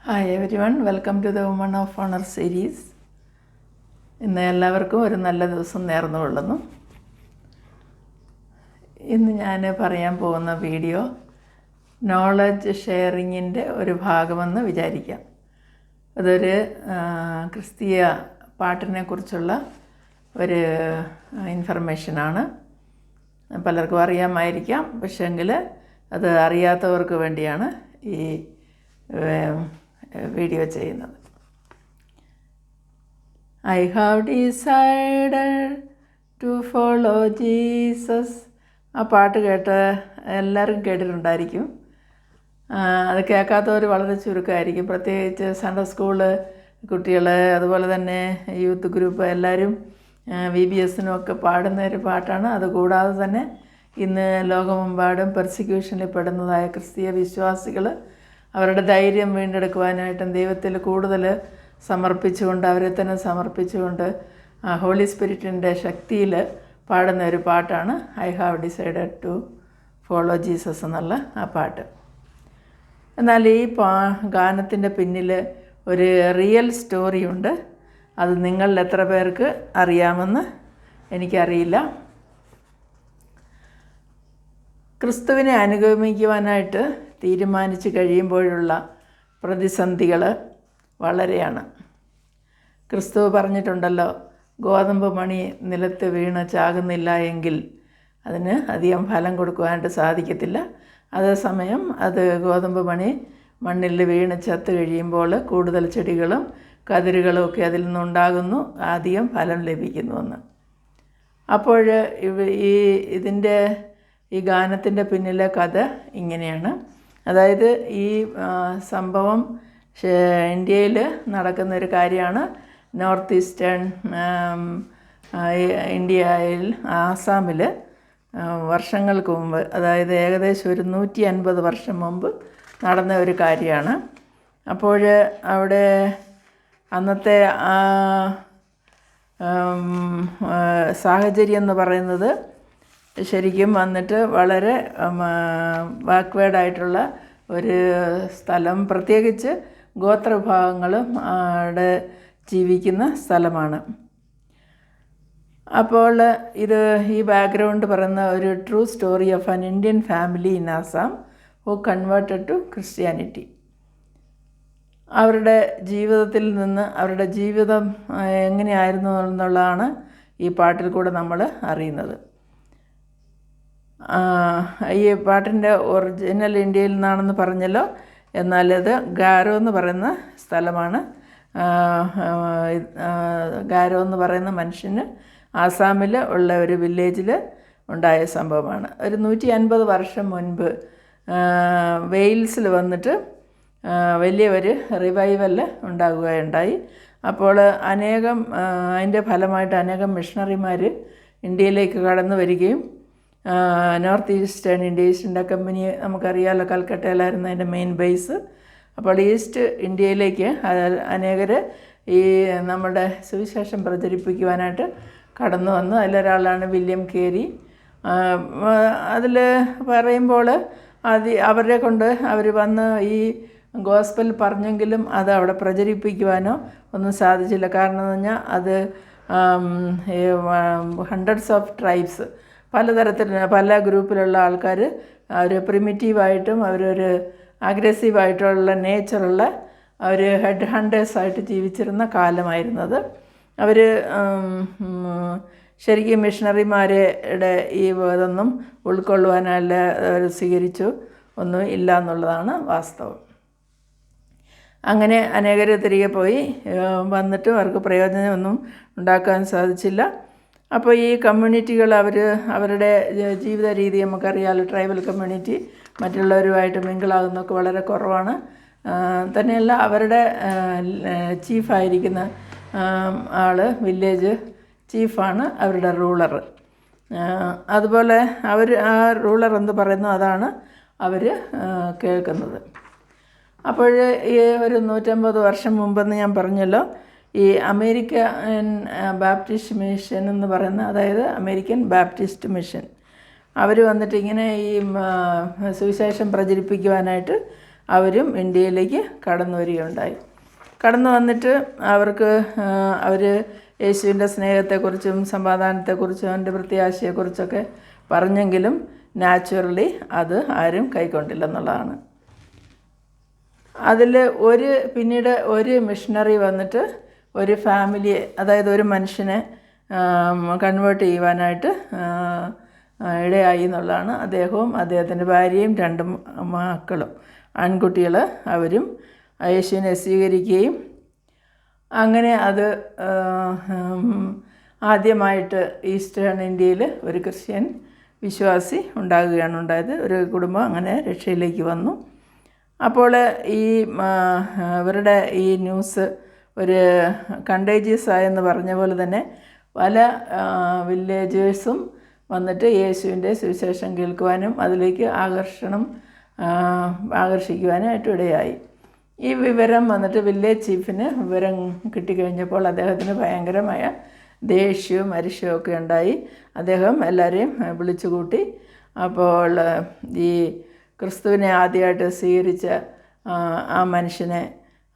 Hi everyone, welcome to the woman of honour series. ഇന്ന് എല്ലാവർക്കും ഒരു നല്ല ദിവസം നേർന്നുകൊള്ളുന്നു. ഇന്ന് ഞാൻ പറയാൻ പോകുന്ന വീഡിയോ നോളജ് ഷെയറിങ്ങിൻ്റെ ഒരു ഭാഗമെന്ന് വിചാരിക്കാം. അതൊരു ക്രിസ്തീയ പാട്ടിനെ കുറിച്ചുള്ള ഒരു ഇൻഫർമേഷനാണ്. പലർക്കും അറിയാമായിരിക്കാം, പക്ഷേങ്കിൽ അത് അറിയാത്തവർക്ക് വേണ്ടിയാണ് ഈ വീഡിയോ ചെയ്യുന്നത്. I have decided to follow Jesus. ആ പാട്ട് കേട്ട് എല്ലാവരും കേട്ടിട്ടുണ്ടായിരിക്കും. അത് കേൾക്കാത്തവർ വളരെ ചുരുക്കമായിരിക്കും. പ്രത്യേകിച്ച് സൺഡേ സ്കൂള് കുട്ടികൾ, അതുപോലെ തന്നെ യൂത്ത് ഗ്രൂപ്പ് എല്ലാവരും VBSനും ഒക്കെ പാടുന്ന ഒരു പാട്ടാണ്. അതുകൂടാതെ തന്നെ ഇന്ന് ലോകമെമ്പാടും പെർസിക്യൂഷനിൽ പെടുന്നതായ ക്രിസ്തീയ വിശ്വാസികൾ അവരുടെ ധൈര്യം വീണ്ടെടുക്കുവാനായിട്ടും ദൈവത്തിൽ കൂടുതൽ സമർപ്പിച്ചുകൊണ്ട്, അവരെ തന്നെ സമർപ്പിച്ചുകൊണ്ട് ഹോളി സ്പിരിറ്റിൻ്റെ ശക്തിയിൽ പാടുന്ന ഒരു പാട്ടാണ് I have decided to follow Jesus എന്നുള്ള ആ പാട്ട്. എന്നാൽ ഈ ഗാനത്തിൻ്റെ പിന്നിൽ ഒരു റിയൽ സ്റ്റോറിയുണ്ട്. അത് നിങ്ങളിൽ എത്ര പേർക്ക് അറിയാമെന്ന് എനിക്കറിയില്ല. ക്രിസ്തുവിനെ അനുഗമിക്കുവാനായിട്ട് തീരുമാനിച്ച് കഴിയുമ്പോഴുള്ള പ്രതിസന്ധികൾ വളരെയാണ്. ക്രിസ്തു പറഞ്ഞിട്ടുണ്ടല്ലോ, ഗോതമ്പ് മണി നിലത്ത് വീണ് ചാകുന്നില്ല എങ്കിൽ അതിന് അധികം ഫലം കൊടുക്കുവാനായിട്ട് സാധിക്കത്തില്ല. അതേസമയം അത് ഗോതമ്പ് മണി മണ്ണിൽ വീണ് ചത്ത് കഴിയുമ്പോൾ കൂടുതൽ ചെടികളും കതിരുകളും ഒക്കെ അതിൽ നിന്നുണ്ടാകുന്നു, അധികം ഫലം ലഭിക്കുന്നുവെന്ന്. അപ്പോൾ ഈ ഗാനത്തിൻ്റെ പിന്നിലെ കഥ ഇങ്ങനെയാണ്. അതായത് ഈ സംഭവം ഇന്ത്യയിൽ നടക്കുന്നൊരു കാര്യമാണ്. നോർത്ത് ഈസ്റ്റേൺ ഇന്ത്യയിൽ ആസാമിൽ വർഷങ്ങൾക്ക് മുമ്പ്, അതായത് ഏകദേശം ഒരു 150 വർഷം മുമ്പ് നടന്ന ഒരു കാര്യമാണ്. അപ്പോൾ അവിടെ അന്നത്തെ സാഹചര്യം എന്ന് പറയുന്നത് ശരിക്കും വന്നിട്ട് വളരെ ബാക്ക്വേർഡായിട്ടുള്ള ഒരു സ്ഥലം, പ്രത്യേകിച്ച് ഗോത്രവിഭാഗങ്ങളും അവിടെ ജീവിക്കുന്ന സ്ഥലമാണ്. അപ്പോൾ ഈ ബാക്ക്ഗ്രൗണ്ട് പറയുന്ന ഒരു true story of an Indian family in Assam who converted to Christianity. അവരുടെ ജീവിതത്തിൽ നിന്ന് അവരുടെ ജീവിതം എങ്ങനെയായിരുന്നു എന്നുള്ളതാണ് ഈ പാട്ടിൽ കൂടെ നമ്മൾ അറിയുന്നത്. ഈ പാട്ടിൻ്റെ ഒറിജിനൽ ഇന്ത്യയിൽ നിന്നാണെന്ന് പറഞ്ഞല്ലോ, എന്നാൽ ഇത് ഗാരോ എന്ന് പറയുന്ന സ്ഥലമാണ്. ഗാരോ എന്ന് പറയുന്ന മനുഷ്യന് ആസാമിൽ ഉള്ള ഒരു വില്ലേജിൽ ഉണ്ടായ സംഭവമാണ്. ഒരു 150 വർഷം മുൻപ് വെയിൽസിൽ വന്നിട്ട് വലിയ ഒരു റിവൈവൽ ഉണ്ടാകുകയുണ്ടായി. അപ്പോൾ അതിൻ്റെ ഫലമായിട്ട് അനേകം മിഷണറിമാർ ഇന്ത്യയിലേക്ക് കടന്നു വരികയും നോർത്ത് ഈസ്റ്റേൺ ഇന്ത്യ കമ്പനി നമുക്കറിയാമല്ലോ, കൽക്കട്ടയിലായിരുന്നു അതിൻ്റെ മെയിൻ ബേസ്. അപ്പോൾ ഈസ്റ്റ് ഇന്ത്യയിലേക്ക് അനേകർ ഈ നമ്മുടെ സുവിശേഷം പ്രചരിപ്പിക്കുവാനായിട്ട് കടന്നു വന്നു. അതിലൊരാളാണ് വില്യം കേരി. അതിൽ പറയുമ്പോൾ അവരെ കൊണ്ട് അവർ വന്ന് ഈ ഗോസ്പൽ പറഞ്ഞെങ്കിലും അത് അവിടെ പ്രചരിപ്പിക്കുവാനോ ഒന്നും സാധിച്ചില്ല. കാരണം എന്ന് പറഞ്ഞാൽ അത് ഹൺഡ്രഡ്സ് ഓഫ് ട്രൈബ്സ്, പല ഗ്രൂപ്പിലുള്ള ആൾക്കാർ അവർ പ്രിമിറ്റീവായിട്ടും അവരൊരു അഗ്രസീവായിട്ടുള്ള നേച്ചറുള്ള അവർ ഹെഡ് ഹണ്ടേഴ്സായിട്ട് ജീവിച്ചിരുന്ന കാലമായിരുന്നത്. അവർ ശരിക്കും മിഷണറിമാരുടെ ഈ ഇതൊന്നും ഉൾക്കൊള്ളുവാനല്ല അവർ സ്വീകരിച്ചു ഒന്നും ഇല്ല എന്നുള്ളതാണ് വാസ്തവം. അങ്ങനെ അനേകർ തിരികെ പോയി വന്നിട്ടും അവർക്ക് പ്രയോജനമൊന്നും ഉണ്ടാക്കാൻ സാധിച്ചില്ല. അപ്പോൾ ഈ കമ്മ്യൂണിറ്റികൾ അവരുടെ ജീവിത രീതി നമുക്കറിയാമല്ലോ, ട്രൈബൽ കമ്മ്യൂണിറ്റി മറ്റുള്ളവരുമായിട്ട് മിങ്കിളാകുന്നതൊക്കെ വളരെ കുറവാണ്. തന്നെയല്ല അവരുടെ ചീഫായിരിക്കുന്ന ആൾ, വില്ലേജ് ചീഫാണ് അവരുടെ റൂളർ. അതുപോലെ ആ റൂളർ എന്ത് പറയുന്നു അതാണ് അവർ കേൾക്കുന്നത്. അപ്പോൾ ഈ ഒരു 150 വർഷം മുമ്പെന്ന് ഞാൻ പറഞ്ഞല്ലോ, ഈ അമേരിക്കൻ ബാപ്റ്റിസ്റ്റ് മിഷൻ എന്ന് പറയുന്ന, അതായത് അമേരിക്കൻ ബാപ്റ്റിസ്റ്റ് മിഷൻ, അവർ വന്നിട്ട് ഇങ്ങനെ ഈ സുവിശേഷം പ്രചരിപ്പിക്കുവാനായിട്ട് അവരും ഇന്ത്യയിലേക്ക് കടന്നു വരികയുണ്ടായി. കടന്നു വന്നിട്ട് അവർ യേശുവിൻ്റെ സ്നേഹത്തെക്കുറിച്ചും സമാധാനത്തെക്കുറിച്ചും അവൻ്റെ പ്രത്യാശയെക്കുറിച്ചൊക്കെ പറഞ്ഞെങ്കിലും നാച്ചുറലി അത് ആരും കൈക്കൊണ്ടില്ലെന്നുള്ളതാണ്. അതിൽ പിന്നീട് ഒരു മിഷണറി വന്നിട്ട് ഒരു ഫാമിലിയെ, അതായത് ഒരു മനുഷ്യനെ കൺവേർട്ട് ചെയ്യുവാനായിട്ട് ഇടയായി എന്നുള്ളതാണ്. അദ്ദേഹവും അദ്ദേഹത്തിൻ്റെ ഭാര്യയും 2 മക്കളും ആൺകുട്ടികൾ അവരും യേശുവിനെ സ്വീകരിക്കുകയും അങ്ങനെ അത് ആദ്യമായിട്ട് ഈസ്റ്റേൺ ഇന്ത്യയിൽ ഒരു ക്രിസ്ത്യൻ വിശ്വാസി ഉണ്ടാകുകയാണ് ഉണ്ടായത്. ഒരു കുടുംബം അങ്ങനെ രക്ഷയിലേക്ക് വന്നു. അപ്പോൾ ഇവരുടെ ഈ ന്യൂസ് ഒരു കണ്ടേജിയസ് ആയെന്ന് പറഞ്ഞ പോലെ തന്നെ പല വില്ലേജേഴ്സും വന്നിട്ട് യേശുവിൻ്റെ സുവിശേഷം കേൾക്കുവാനും അതിലേക്ക് ആകർഷിക്കുവാനായിട്ട് ഇടയായി. ഈ വിവരം വന്നിട്ട് വില്ലേജ് ചീഫിന് വിവരം കിട്ടിക്കഴിഞ്ഞപ്പോൾ അദ്ദേഹത്തിന് ഭയങ്കരമായ ദേഷ്യവും അരിശവും ഒക്കെ ഉണ്ടായി. അദ്ദേഹം എല്ലാവരെയും വിളിച്ചുകൂട്ടി. അപ്പോൾ ഈ ക്രിസ്തുവിനെ ആദ്യമായിട്ട് സ്വീകരിച്ച ആ മനുഷ്യനെ,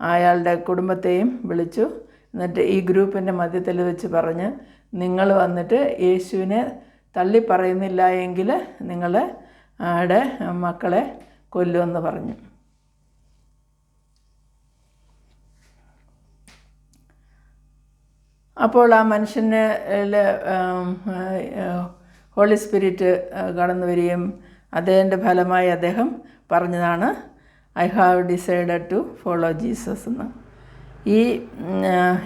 അയാളുടെ കുടുംബത്തെയും വിളിച്ചു. എന്നിട്ട് ഈ ഗ്രൂപ്പിൻ്റെ മധ്യത്തിൽ വെച്ച് പറഞ്ഞ്, നിങ്ങൾ വന്നിട്ട് യേശുവിനെ തള്ളിപ്പറയുന്നില്ല എങ്കിൽ നിങ്ങളുടെ മക്കളെ കൊല്ലുമെന്ന് പറഞ്ഞു. അപ്പോൾ ആ മനുഷ്യന് ഹോളി സ്പിരിറ്റ് കടന്നു വരികയും അതിൻ്റെ ഫലമായി അദ്ദേഹം പറഞ്ഞതാണ്, I have decided to follow Jesus എന്ന്.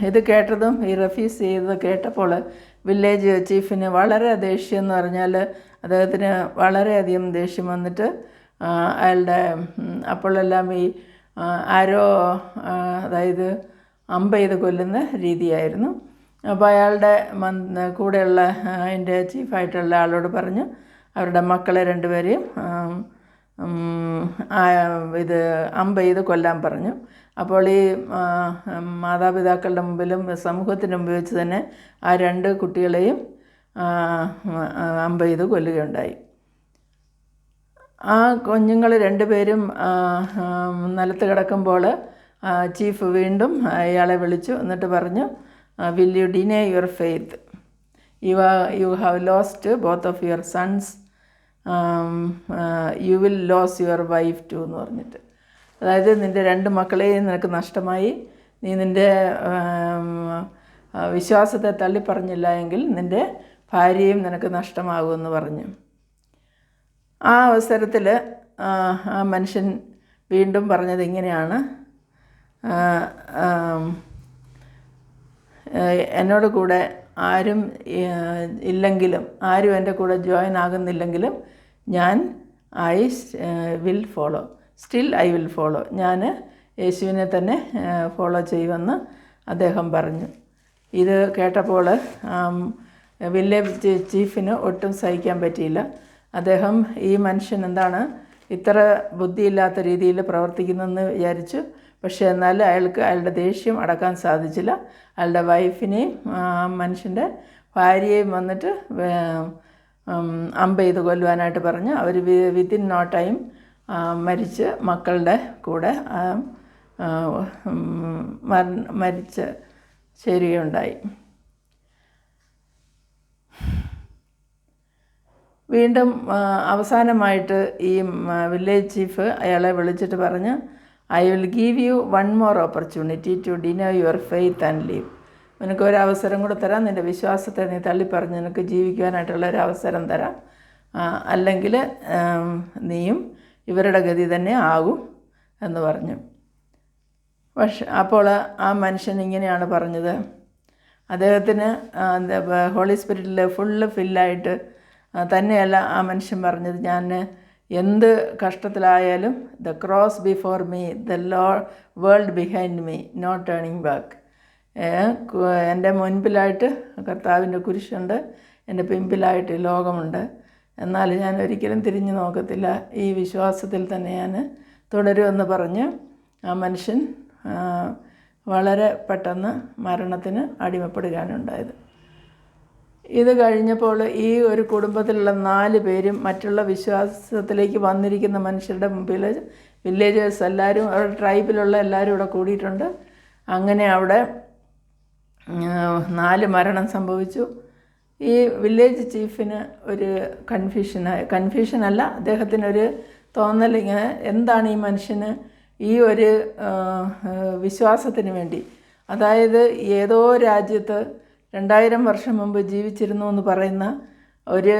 ഇത് കേട്ടതും ഈ റെഫ്യൂസ് ചെയ്തത് കേട്ടപ്പോൾ വില്ലേജ് ചീഫിന് വളരെ ദേഷ്യം എന്ന് പറഞ്ഞാൽ അദ്ദേഹത്തിന് വളരെയധികം ദേഷ്യം വന്നിട്ട് അയാളുടെ അപ്പോഴെല്ലാം ഈ ആരോ അതായത് അമ്പ് ചെയ്ത് കൊല്ലുന്ന രീതിയായിരുന്നു. അപ്പോൾ അയാളുടെ കൂടെയുള്ള അതിൻ്റെ ചീഫായിട്ടുള്ള ആളോട് പറഞ്ഞു അവരുടെ മക്കളെ 2 പേരെയും അമ്പ് ചെയ്ത് കൊല്ലാൻ പറഞ്ഞു. അപ്പോൾ ഈ മാതാപിതാക്കളുടെ മുമ്പിലും സമൂഹത്തിൻ്റെ മുമ്പിൽ വെച്ച് തന്നെ ആ 2 കുട്ടികളെയും അമ്പ് ചെയ്ത് കൊല്ലുകയുണ്ടായി. ആ കുഞ്ഞുങ്ങൾ 2 പേരും നിലത്ത് കിടക്കുമ്പോൾ ചീഫ് വീണ്ടും അയാളെ വിളിച്ചു. എന്നിട്ട് പറഞ്ഞു, will you deny your faith, you have lost both of your sons, you will lose your wife too എന്ന് പറഞ്ഞിട്ട്. അതായത് നിൻ്റെ 2 മക്കളെയും നിനക്ക് നഷ്ടമായി, നീ നിൻ്റെ വിശ്വാസത്തെ തള്ളിപ്പറഞ്ഞില്ല എങ്കിൽ നിൻ്റെ ഭാര്യയും നിനക്ക് നഷ്ടമാകുമെന്ന് പറഞ്ഞു. ആ അവസരത്തിൽ ആ മനുഷ്യൻ വീണ്ടും പറഞ്ഞത് ഇങ്ങനെയാണ്, എന്നോട് കൂടെ ആരും ഇല്ലെങ്കിലും, ആരും എൻ്റെ കൂടെ ജോയിൻ ആകുന്നില്ലെങ്കിലും ഞാൻ I will follow, still I will follow, ഞാൻ യേശുവിനെ തന്നെ ഫോളോ ചെയ്യുമെന്ന് അദ്ദേഹം പറഞ്ഞു. ഇത് കേട്ടപ്പോൾ വില്ലേജ് ചീഫിന് ഒട്ടും സഹിക്കാൻ പറ്റിയില്ല. അദ്ദേഹം ഈ മനുഷ്യൻ എന്താണ് ഇത്ര ബുദ്ധിയില്ലാത്ത രീതിയിൽ പ്രവർത്തിക്കുന്നതെന്ന് വിചാരിച്ചു. പക്ഷേ എന്നാൽ അയാളുടെ ദേഷ്യം അടക്കാൻ സാധിച്ചില്ല. അയാളുടെ വൈഫിനെയും മനുഷ്യൻ്റെ ഭാര്യയെയും വന്നിട്ട് അമ്പ് ചെയ്ത് കൊല്ലുവാനായിട്ട് പറഞ്ഞ് അവർ വിത്തിൻ നോ ടൈം മരിച്ച് മക്കളുടെ കൂടെ മരിച്ച് ചേരുകയുണ്ടായി. വീണ്ടും അവസാനമായിട്ട് ഈ വില്ലേജ് ചീഫ് അയാളെ വിളിച്ചിട്ട് പറഞ്ഞ്, I will give you 1 more opportunity to deny your faith and leave. നിനക്കൊരവസരം കൂടെ തരാം, നിൻ്റെ വിശ്വാസത്തെ നീ തള്ളിപ്പറഞ്ഞ് നിനക്ക് ജീവിക്കുവാനായിട്ടുള്ളൊരവസരം തരാം, അല്ലെങ്കിൽ നീയും ഇവരുടെ ഗതി തന്നെ ആകും എന്ന് പറഞ്ഞു. പക്ഷേ അപ്പോൾ ആ മനുഷ്യൻ ഇങ്ങനെയാണ് പറഞ്ഞത്, അദ്ദേഹത്തിന് ഹോളി സ്പിരിറ്റിൽ ഫുള്ള് ഫില്ലായിട്ട് തന്നെയല്ല ആ മനുഷ്യൻ പറഞ്ഞത്, ഞാൻ എന്ത് കഷ്ടത്തിലായാലും the cross before me, the world behind me, no turning back. എൻ്റെ മുൻപിലായിട്ട് കർത്താവിൻ്റെ കുരിശുണ്ട്, എൻ്റെ പിമ്പിലായിട്ട് ലോകമുണ്ട്, എന്നാൽ ഞാൻ ഒരിക്കലും തിരിഞ്ഞു നോക്കത്തില്ല, ഈ വിശ്വാസത്തിൽ തന്നെ ഞാൻ തുടരുമെന്ന് പറഞ്ഞ് ആ മനുഷ്യൻ വളരെ പെട്ടെന്ന് മരണത്തിന് അടിമപ്പെടുകയാണ് ഉണ്ടായത്. ഇത് കഴിഞ്ഞപ്പോൾ ഈ ഒരു കുടുംബത്തിലുള്ള 4 പേരും മറ്റുള്ള വിശ്വാസത്തിലേക്ക് വന്നിരിക്കുന്ന മനുഷ്യരുടെ മുമ്പിൽ വില്ലേജേഴ്സ് എല്ലാവരും അവരുടെ ട്രൈബിലുള്ള എല്ലാവരും ഇവിടെ കൂടിയിട്ടുണ്ട്. അങ്ങനെ അവിടെ 4 മരണം സംഭവിച്ചു. ഈ വില്ലേജ് ചീഫിന് ഒരു കൺഫ്യൂഷനല്ല, അദ്ദേഹത്തിനൊരു തോന്നൽ, ഇങ്ങനെ എന്താണ് ഈ മനുഷ്യന് ഈ ഒരു വിശ്വാസത്തിന് വേണ്ടി, അതായത് ഏതോ രാജ്യത്ത് 2000 വർഷം മുമ്പ് ജീവിച്ചിരുന്നു എന്ന് പറയുന്ന ഒരു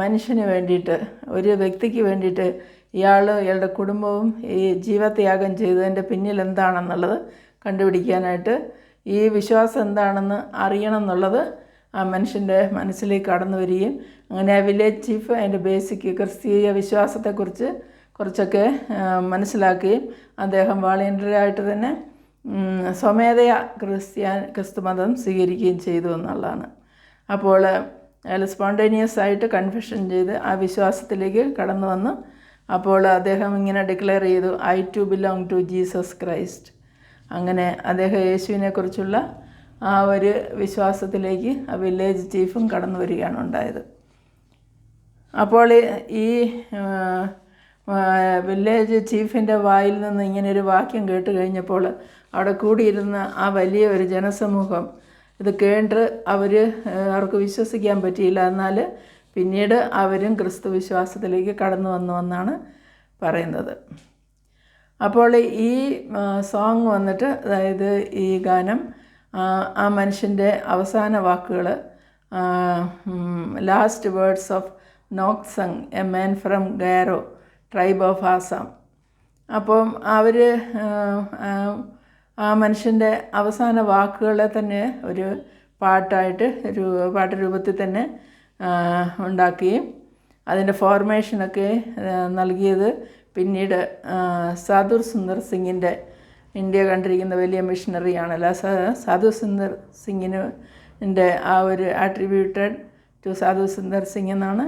മനുഷ്യന് വേണ്ടിയിട്ട്, ഒരു വ്യക്തിക്ക് വേണ്ടിയിട്ട് ഇയാളുടെ കുടുംബവും ഈ ജീവത്യാഗം ചെയ്തതിൻ്റെ പിന്നിൽ എന്താണെന്നുള്ളത് കണ്ടുപിടിക്കാനായിട്ട്, ഈ വിശ്വാസം എന്താണെന്ന് അറിയണം എന്നുള്ളത് ആ മനുഷ്യൻ്റെ മനസ്സിലേക്ക് കടന്നു വരികയും അങ്ങനെ ആ വില്ലേജ് ചീഫ് അതിൻ്റെ ബേസിക് ക്രിസ്തീയ വിശ്വാസത്തെക്കുറിച്ച് കുറച്ചൊക്കെ മനസ്സിലാക്കുകയും അദ്ദേഹം വാളണ്ടിയറായിട്ട് തന്നെ സ്വമേധയാ ക്രിസ്തുമതം സ്വീകരിക്കുകയും ചെയ്തു എന്നുള്ളതാണ്. അപ്പോൾ അയാൾ സ്പോണ്ടേനിയസ് ആയിട്ട് കൺഫെഷൻ ചെയ്ത് ആ വിശ്വാസത്തിലേക്ക് കടന്നു വന്നു. അപ്പോൾ അദ്ദേഹം ഇങ്ങനെ ഡിക്ലെയർ ചെയ്തു, I too belong to Jesus Christ. അങ്ങനെ അദ്ദേഹം യേശുവിനെക്കുറിച്ചുള്ള ആ ഒരു വിശ്വാസത്തിലേക്ക് ആ വില്ലേജ് ചീഫും കടന്നു വരികയാണ് ഉണ്ടായത്. അപ്പോൾ ഈ വില്ലേജ് ചീഫിൻ്റെ വായിൽ നിന്ന് ഇങ്ങനൊരു വാക്യം കേട്ട് കഴിഞ്ഞപ്പോൾ അവിടെ കൂടിയിരുന്ന ആ വലിയ ഒരു ജനസമൂഹം ഇത് കേട്ട് അവർക്ക് വിശ്വസിക്കാൻ പറ്റിയില്ല. എന്നാൽ പിന്നീട് അവരും ക്രിസ്തു വിശ്വാസത്തിലേക്ക് കടന്നു വന്നു എന്നാണ് പറയുന്നത്. അപ്പോൾ ഈ സോങ് വന്നിട്ട്, അതായത് ഈ ഗാനം, ആ മനുഷ്യൻ്റെ അവസാന വാക്കുകൾ, last words of Nokseng, a man from Garo tribe of Assam. അപ്പം അവർ ആ മനുഷ്യൻ്റെ അവസാന വാക്കുകളെ തന്നെ ഒരു പാട്ട് രൂപത്തിൽ തന്നെ ഉണ്ടാക്കുകയും അതിൻ്റെ ഫോർമേഷനൊക്കെ നൽകിയത് പിന്നീട് സാധു സുന്ദർ സിംഗിൻ്റെ, ഇന്ത്യ കണ്ടിരിക്കുന്ന വലിയ മിഷണറിയാണല്ലോ, സാധു സുന്ദർ സിംഗിൻ്റെ ആ ഒരു ആട്രിബ്യൂട്ടഡ് ടു സാധു സുന്ദർ സിംഗ് എന്നാണ്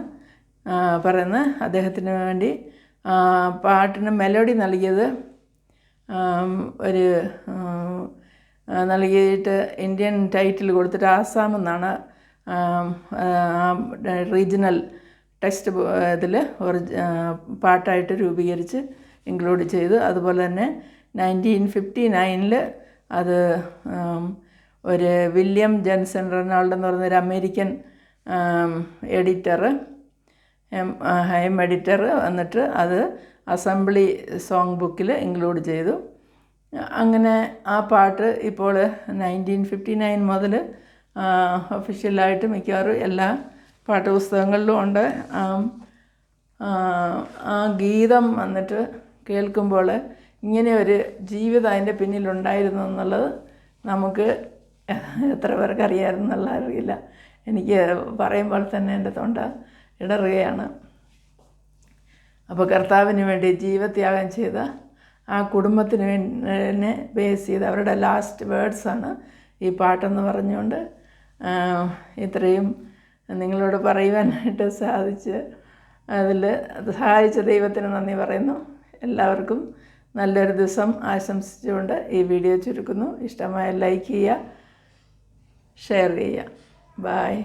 പറയുന്നത്. അദ്ദേഹത്തിന് വേണ്ടി പാട്ടിന് മെലോഡി നൽകിയത് നൽകിയിട്ട് ഇന്ത്യൻ ടൈറ്റിൽ കൊടുത്തിട്ട് ആസാം എന്നാണ് റീജിയണൽ ടെക്സ്റ്റ് ഇതിൽ പാട്ടായിട്ട് രൂപീകരിച്ച് ഇൻക്ലൂഡ് ചെയ്തു. അതുപോലെ തന്നെ 1959 അത് ഒരു വില്യം ജെൻസൺ റെനാൾഡ് എന്ന് പറയുന്നൊരു അമേരിക്കൻ എഡിറ്റർ വന്നിട്ട് അത് അസംബ്ലി സോങ് ബുക്കിൽ ഇൻക്ലൂഡ് ചെയ്തു. അങ്ങനെ ആ പാട്ട് ഇപ്പോൾ 1959 മുതൽ ഒഫീഷ്യലായിട്ട് മിക്കവാറും എല്ലാ പാഠപുസ്തകങ്ങളിലും ഉണ്ട്. ആ ഗീതം വന്നിട്ട് കേൾക്കുമ്പോൾ ഇങ്ങനെ ഒരു ജീവിതം അതിൻ്റെ പിന്നിലുണ്ടായിരുന്നു എന്നുള്ളത് നമുക്ക് എത്ര പേർക്ക് അറിയാമായിരുന്നു എന്നുള്ള അറിയില്ല. എനിക്ക് പറയുമ്പോൾ തന്നെ എൻ്റെ തൊണ്ട ഇടറുകയാണ്. അപ്പോൾ കർത്താവിന് വേണ്ടി ജീവത്യാഗം ചെയ്ത ആ കുടുംബത്തിന് ബേസ് ചെയ്ത് അവരുടെ ലാസ്റ്റ് വേർഡ്സാണ് ഈ പാട്ടെന്ന് പറഞ്ഞുകൊണ്ട് ഇത്രയും നിങ്ങളോട് പറയുവാനായിട്ട് അതിൽ സഹായിച്ച ദൈവത്തിന് നന്ദി പറയുന്നു. എല്ലാവർക്കും നല്ലൊരു ദിവസം ആശംസിച്ചുകൊണ്ട് ഈ വീഡിയോ ചുരുക്കുന്നു. ഇഷ്ടമായ ലൈക്ക് ചെയ്യുക, ഷെയർ ചെയ്യുക. ബായ്.